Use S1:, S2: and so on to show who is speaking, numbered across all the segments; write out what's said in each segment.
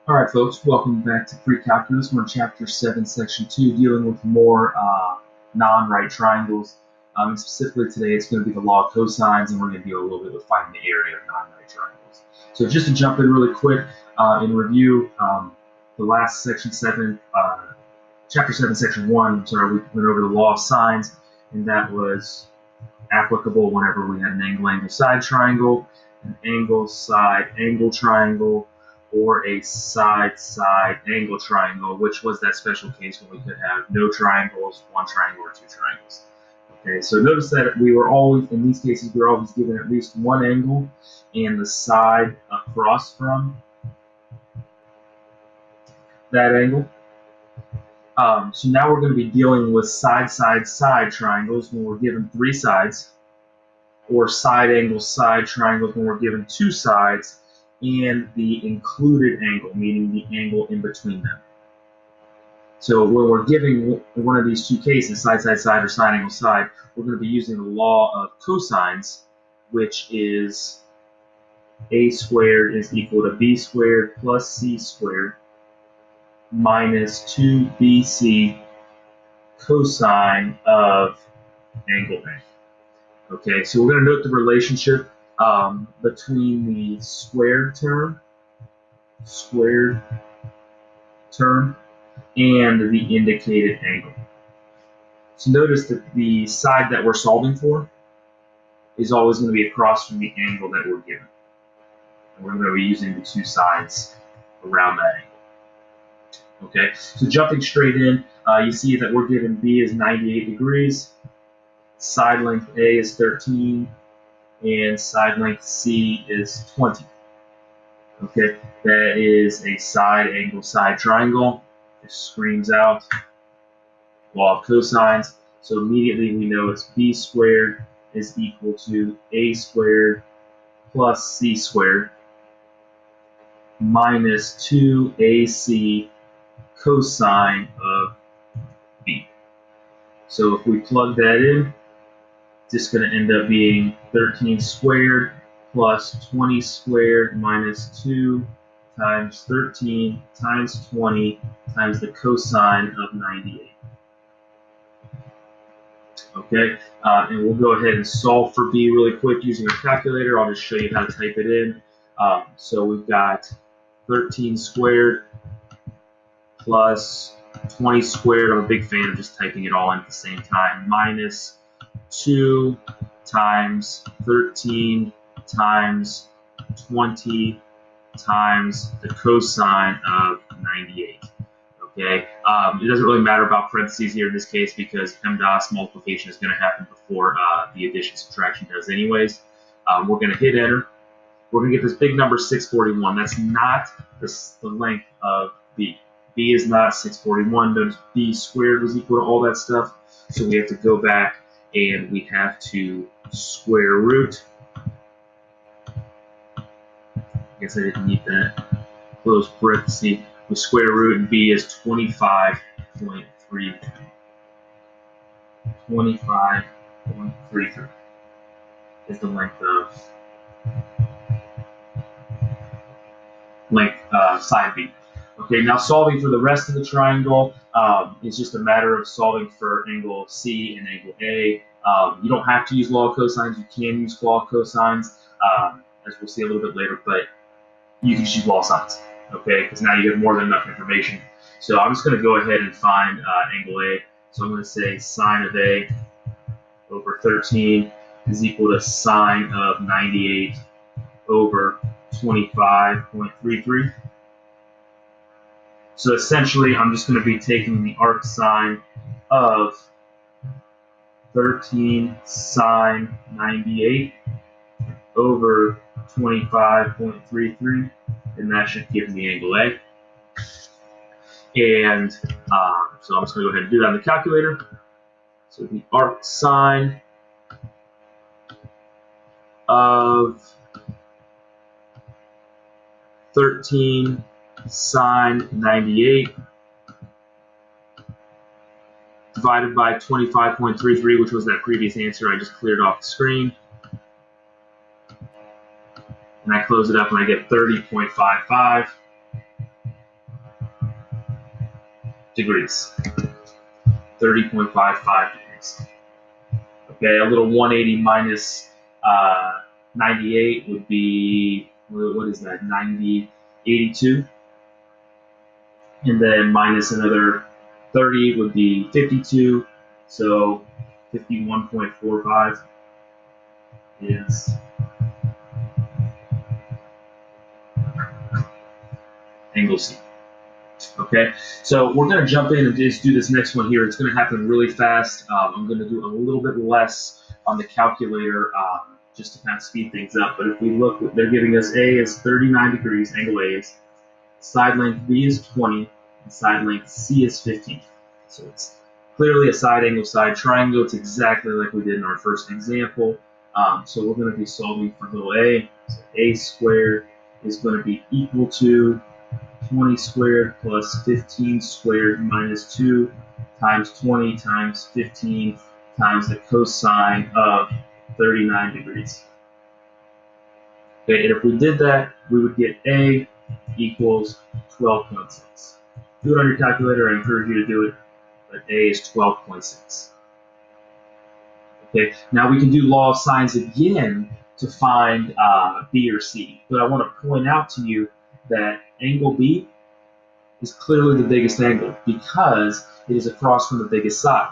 S1: All right, folks, welcome back to Precalculus. We're in Chapter 7, Section 2, dealing with more non-right triangles. And specifically today, it's going to be the law of cosines, and we're going to deal a little bit with finding the area of non-right triangles. So just to jump in really quick, in review, the last Section 7, Chapter 7, Section 1, we went over the law of sines, and that was applicable whenever we had an angle-angle-side triangle, an angle-side-angle triangle, or a side-side angle triangle, which was that special case when we could have no triangles, one triangle, or two triangles. Okay, so notice that we were always, in these cases, we were always given at least one angle and the side across from that angle. So now we're going to be dealing with side-side-side triangles when we're given three sides, or side-angle-side triangles when we're given two sides, and the included angle, meaning the angle in between them. So when we're giving one of these two cases, side-side-side or side-angle-side, we're going to be using the law of cosines, which is a squared is equal to b squared plus c squared minus 2bc cosine of angle A. Okay, so we're going to note the relationship between the squared term, and the indicated angle. So notice that the side that we're solving for is always going to be across from the angle that we're given. And we're going to be using the two sides around that angle. Okay, so jumping straight in, you see that we're given B is 98 degrees, side length A is 13, and side length C is 20. Okay, that is a side-angle-side triangle. It screams out law of cosines. So immediately we know it's b squared is equal to a squared plus c squared minus 2ac cosine of b. So if we plug that in, it's just going to end up being 13 squared plus 20 squared minus 2 times 13 times 20 times the cosine of 98. Okay, and we'll go ahead and solve for b really quick using a calculator. I'll just show you how to type it in. So we've got 13 squared plus 20 squared. I'm a big fan of just typing it all in at the same time. Minus 2 times 13 times 20 times the cosine of 98. Okay, it doesn't really matter about parentheses here in this case because PEMDAS multiplication is going to happen before the addition subtraction does anyways. We're going to hit enter. We're going to get this big number 641. That's not the length of b. B is not 641. Notice b squared was equal to all that stuff. So we have to go back and we have to square root. I guess I didn't need that. Close parenthesis. We square root and b is 25.33. 25.33 is the length of side b. Okay, now solving for the rest of the triangle is just a matter of solving for angle C and angle A. You don't have to use law of cosines. You can use law of cosines, as we'll see a little bit later, but you can just use law of sines, okay, because now you have more than enough information. So I'm just going to go ahead and find angle A. So I'm going to say sine of A over 13 is equal to sine of 98 over 25.33. So essentially, I'm just going to be taking the arc sine of 13 sine 98 over 25.33, and that should give me angle A. And so I'm just going to go ahead and do that on the calculator. So the arc sine of 13 sine 98 divided by 25.33, which was that previous answer I just cleared off the screen. And I close it up and I get 30.55. degrees. 30.55 degrees. Okay, a little 180 minus 98 would be, what is that, 82. And then minus another 30 would be 52. So 51.45 is angle C. Okay, so we're going to jump in and just do this next one here. It's going to happen really fast. I'm going to do a little bit less on the calculator just to kind of speed things up. But if we look, they're giving us A is 39 degrees, angle A is. Side length B is 20, and side length C is 15. So it's clearly a side angle side triangle. It's exactly like we did in our first example. So we're going to be solving for little a. So A squared is going to be equal to 20 squared plus 15 squared minus 2 times 20 times 15 times the cosine of 39 degrees. Okay, and if we did that, we would get A equals 12.6. Do it on your calculator. I encourage you to do it, but A is 12.6. Okay, now we can do law of sines again to find B or C, but I want to point out to you that angle B is clearly the biggest angle because it is across from the biggest side.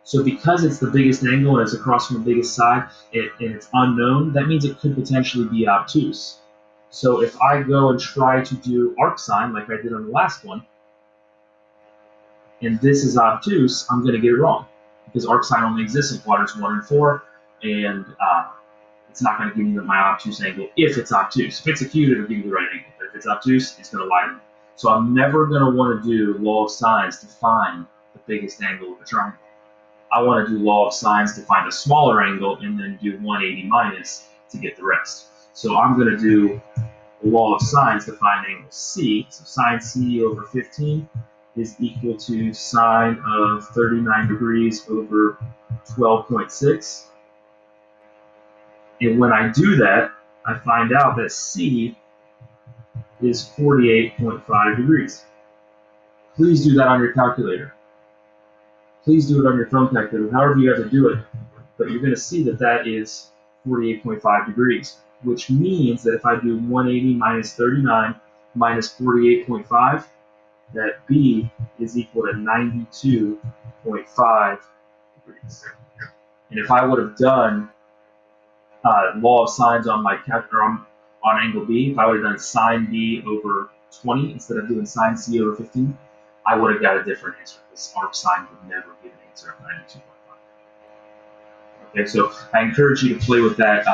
S1: So because it's the biggest angle and it's across from the biggest side and it's unknown, that means it could potentially be obtuse. So if I go and try to do arcsine like I did on the last one, and this is obtuse, I'm going to get it wrong because arcsine only exists in quadrants 1 and 4, and it's not going to give me my obtuse angle if it's obtuse. If it's acute, it'll give you the right angle. But if it's obtuse, it's going to lie to me. So I'm never going to want to do law of sines to find the biggest angle of a triangle. I want to do law of sines to find a smaller angle and then do 180 minus to get the rest. So I'm going to do law of sines to find angle C. So sine C over 15 is equal to sine of 39 degrees over 12.6. And when I do that, I find out that C is 48.5 degrees. Please do that on your calculator. Please do it on your phone calculator, however you have to do it. But you're going to see that that is 48.5 degrees, which means that if I do 180 minus 39 minus 48.5, that B is equal to 92.5 degrees. And if I would have done law of sines on my on angle B, if I would have done sine B over 20 instead of doing sine C over 15, I would have got a different answer. This arcsine would never give an answer of 92.5. Okay, so I encourage you to play with that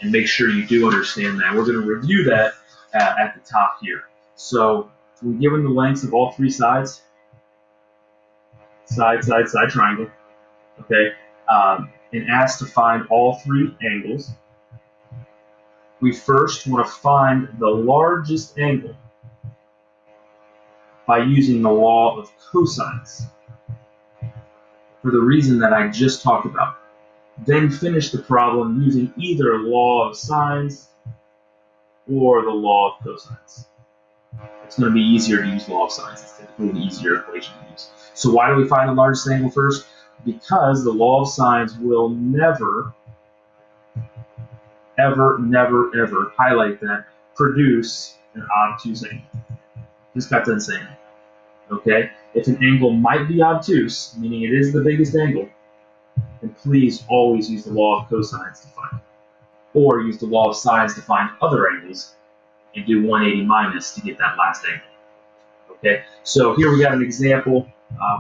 S1: and make sure you do understand that. We're going to review that at the top here. So we're given the lengths of all three sides, side, triangle, okay, and asked to find all three angles. We first want to find the largest angle by using the law of cosines for the reason that I just talked about. Then finish the problem using either law of sines or the law of cosines. It's going to be easier to use law of sines. It's typically an easier equation to use. So why do we find the largest angle first? Because the law of sines will never, ever, highlight that, produce an obtuse angle. Just got done saying it. Okay? If an angle might be obtuse, meaning it is the biggest angle, then please always use the law of cosines to find it. Or use the law of sines to find other angles and do 180 minus to get that last angle. Okay, so here we got an example.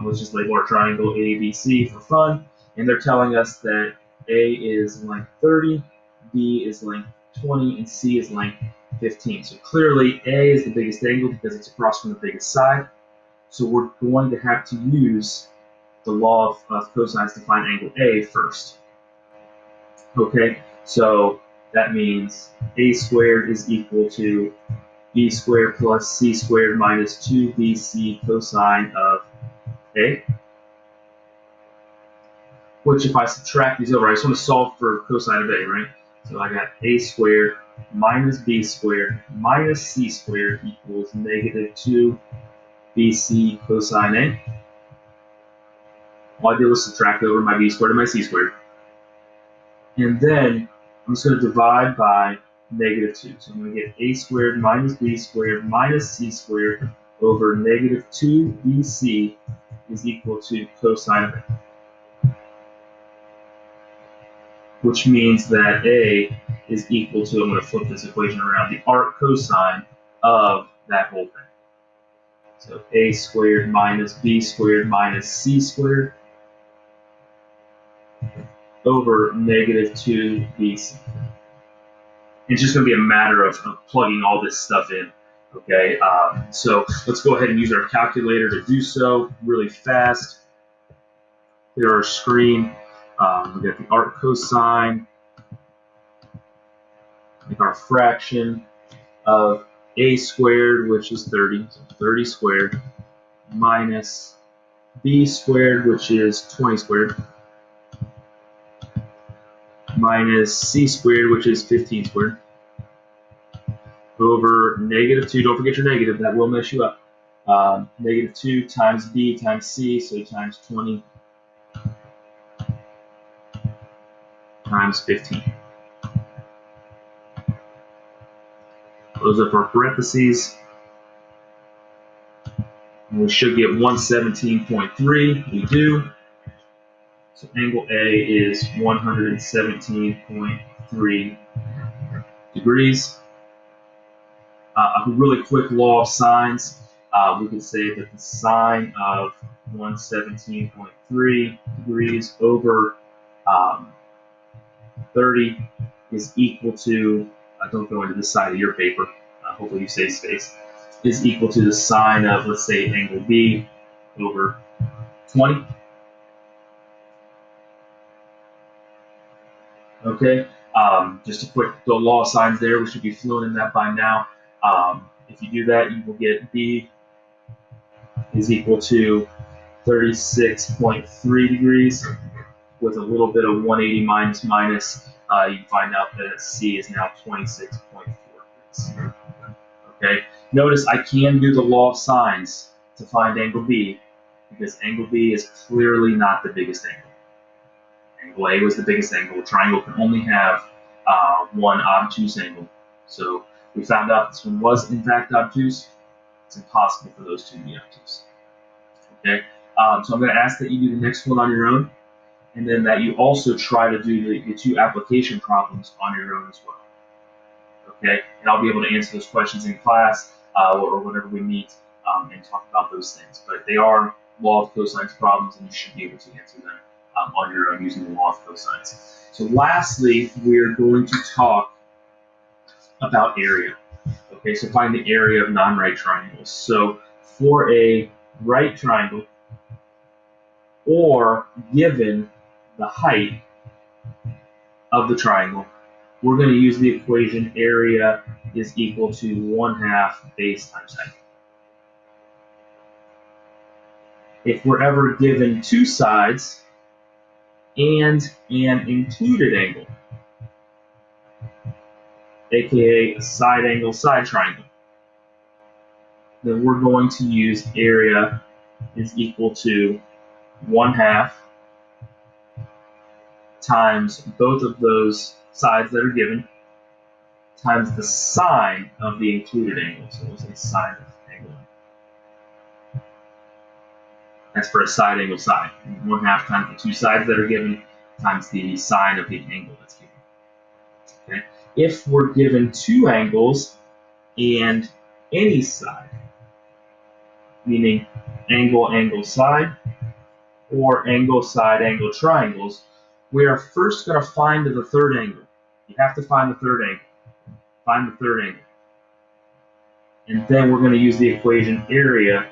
S1: Let's just label our triangle ABC for fun. And they're telling us that A is length 30, B is length 20, and C is length 15. So clearly A is the biggest angle because it's across from the biggest side. So we're going to have to use the law of cosines to find angle A first. Okay, so that means A squared is equal to B squared plus C squared minus 2BC cosine of A. Which if I subtract these over, I just want to solve for cosine of A, right? So I got A squared minus B squared minus C squared equals negative 2 BC cosine A. All I did was subtract over my b squared and my c squared. And then I'm just going to divide by -2. So I'm going to get a squared minus b squared minus c squared over -2bc is equal to cosine of A. Which means that A is equal to, I'm going to flip this equation around, the arc cosine of that whole thing. So a squared minus b squared minus c squared over -2bc. It's just going to be a matter of plugging all this stuff in. Okay, so let's go ahead and use our calculator to do so really fast. Clear our screen. We got the arc cosine, make our fraction of a squared, which is 30, so 30 squared, minus b squared, which is 20 squared, minus c squared, which is 15 squared, over -2. Don't forget your negative, that will mess you up. -2 times b times c, so times 20 times 15. Close up our parentheses. And we should get 117.3. We do. So angle A is 117.3 degrees. A really quick law of sines. We could say that the sine of 117.3 degrees over 30 is equal to, don't go into the side of your paper, hopefully you save space, is equal to the sine of, let's say, angle B over 20. Okay, just a quick law of sines there. We should be fluent in that by now. If you do that, you will get B is equal to 36.3 degrees with a little bit of 180 minus. You find out that C is now 26.4 degrees. Okay, notice I can do the law of sines to find angle B because angle B is clearly not the biggest angle. Angle A was the biggest angle. A triangle can only have one obtuse angle. So we found out this one was in fact obtuse. It's impossible for those two to be obtuse. Okay, so I'm going to ask that you do the next one on your own, and then that you also try to do the two application problems on your own as well. Okay, and I'll be able to answer those questions in class or whenever we meet and talk about those things. But they are law of cosines problems, and you should be able to answer them on your own using the law of cosines. So lastly, we're going to talk about area. Okay, so find the area of non-right triangles. So for a right triangle, or given the height of the triangle, we're going to use the equation area is equal to 1/2 base times height. If we're ever given two sides and an included angle, aka a side angle side triangle, then we're going to use area is equal to 1/2 times both of those sides that are given times the sine of the included angle. So we'll say sine of angle. That's for a side angle side. 1/2 times the two sides that are given times the sine of the angle that's given. Okay. If we're given two angles and any side, meaning angle, angle, side, or angle, side, angle triangles, we are first going to find the third angle. You have to find the third angle. Find the third angle. And then we're going to use the equation area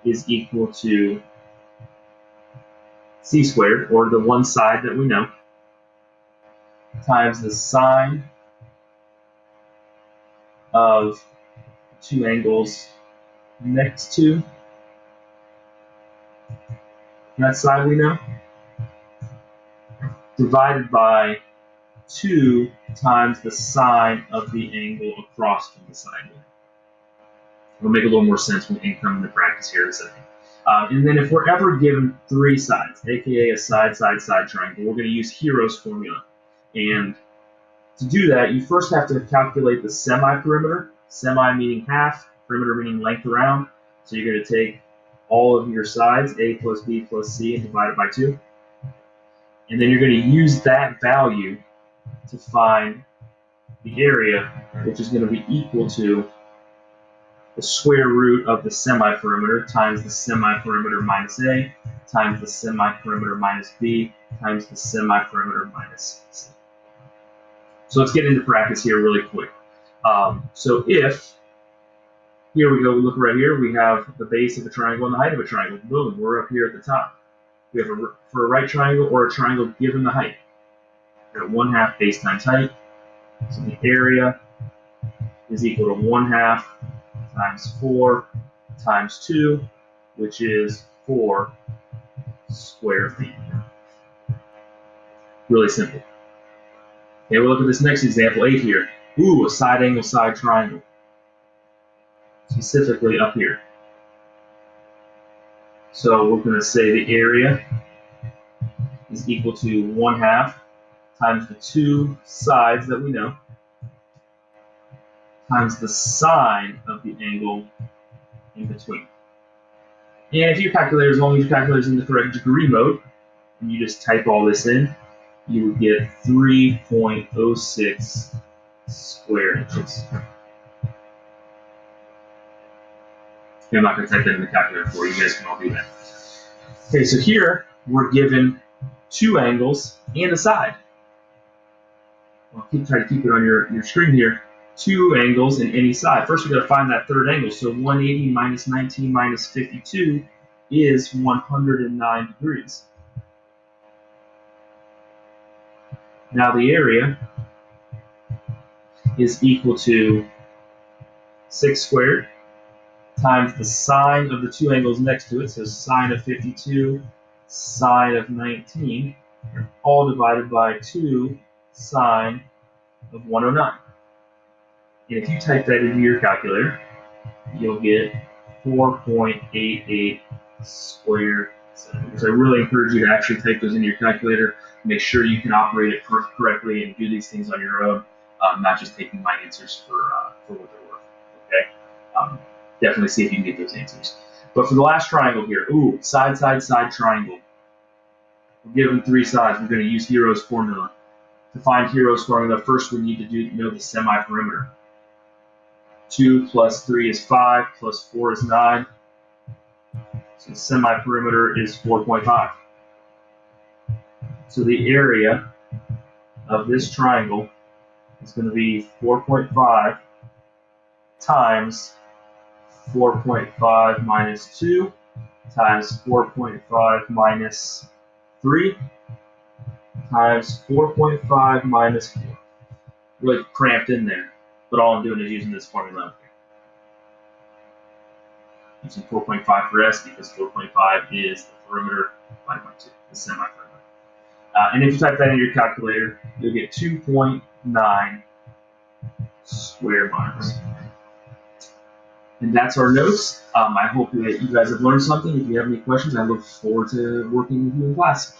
S1: is equal to c squared, or the one side that we know, times the sine of two angles next to that side we know, divided by 2 times the sine of the angle across from the side we know. It'll make a little more sense when we come into practice here in a second. And then if we're ever given three sides, aka a side, side, side triangle, we're going to use Hero's formula. And to do that, you first have to calculate the semi-perimeter, semi meaning half, perimeter meaning length around. So you're going to take all of your sides, a plus b plus c, and divide it by 2. And then you're going to use that value to find the area, which is going to be equal to the square root of the semi-perimeter times the semi-perimeter minus a times the semi-perimeter minus b times the semi-perimeter minus c. So let's get into practice here really quick. So if, here we go, we look right here, we have the base of a triangle and the height of a triangle. Boom, we're up here at the top. We have for a right triangle or a triangle given the height. We're at 1/2 base times height. So the area is equal to 1/2 times 4 times 2, which is 4 square feet. Really simple. Okay, we'll look at this next example, 8 here. Ooh, a side angle side triangle. Specifically up here. So we're going to say the area is equal to 1/2 times the 2 sides that we know times the sine of the angle in between. And if your calculator, as long as your calculator is in the correct degree mode, and you just type all this in, you would get 3.06 square inches. Okay, I'm not going to type that in the calculator for you. You guys can all do that. Okay, so here we're given 2 angles and a side. I'll try to keep it on your screen here. 2 angles in any side. First, we've got to find that third angle. So 180 minus 19 minus 52 is 109 degrees. Now the area is equal to 6 squared times the sine of the 2 angles next to it. So sine of 52, sine of 19, all divided by 2 sine of 109. And if you type that into your calculator, you'll get 4.88 square centimeters. I really encourage you to actually type those into your calculator. Make sure you can operate it correctly and do these things on your own, not just taking my answers for what they're worth. Okay, definitely see if you can get those answers. But for the last triangle here, ooh, side, side, side triangle. We're given 3 sides. We're going to use Hero's formula. To find Hero's formula, first we need to know the semi-perimeter. 2 plus 3 is 5, plus 4 is 9. So the semi-perimeter is 4.5. So the area of this triangle is going to be 4.5 times 4.5 minus 2 times 4.5 minus 3 times 4.5 minus 4. Really cramped in there, but all I'm doing is using this formula up here. Using 4.5 for S because 4.5 is the perimeter divided by 2, the semi-perimeter. And if you type that in your calculator, you'll get 2.9 square miles. And that's our notes. I hope that you guys have learned something. If you have any questions, I look forward to working with you in class.